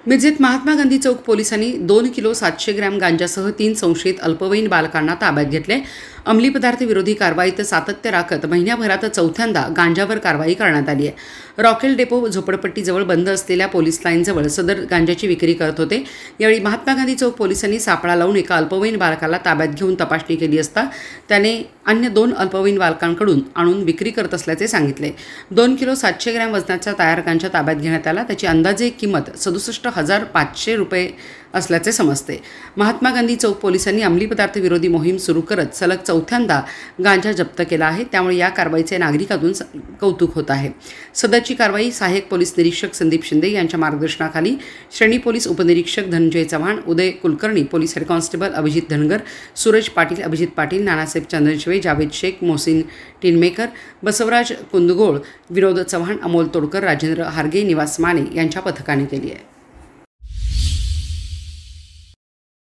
मिरजेत महात्मा गांधी चौक पोलिसांनी 2 kilo 700 gram गांजासह 3 संशयित अल्पवयीन बालकांना ताब्यात घेतले। अंमली पदार्थ विरोधी कारवाईत सातत्य राखत महिन्याभरात चौथ्यांदा गांजावर कारवाई करण्यात आली आहे। रॉकेल डेपो झोपडपट्टीजवळ बंद असलेल्या पोलीस लाईनजवळ सदर गांजाची विक्री करत होते। यावेळी महात्मा गांधी चौक पोलिसांनी सापळा लावून एका अल्पवयीन बालकाला ताब्यात घेऊन तपासणी केली असता त्याने अन्य 2 अल्पवयीन बालकांकडून आणून विक्री करत असल्याचे सांगितले। 2 किलो 700 ग्रॅम वजनाचा तयार गांजा ताब्यात घेण्यात आला। त्याची अंदाजे किंमत 67,500 रुपये असल्याचे समजते। महात्मा गांधी चौक पोलिसांनी अंमली पदार्थ विरोधी मोहीम सुरू करत सलग चौथ्यांदा गांजा जप्त केला आहे। त्यामुळे या कारवाईचे नागरिकांतून कौतुक होत आहे। सदरची कारवाई सहाय्यक पोलीस निरीक्षक संदीप शिंदे यांच्या मार्गदर्शनाखाली श्रेणी पोलीस उपनिरीक्षक Dhananjay Chavan, Uday Kulkarni, police head constable Abhijit Dhangar, Suraj Patil, Abhijit Patil, Nanasaheb Chandanshive, Javed Shaikh, Mohsin Tinmaker, Basavaraj Kundgol, Vinod Chavan, Amol Todkar, Rajendra Harge, Niwas Mane यांच्या पथकाने केली आहे।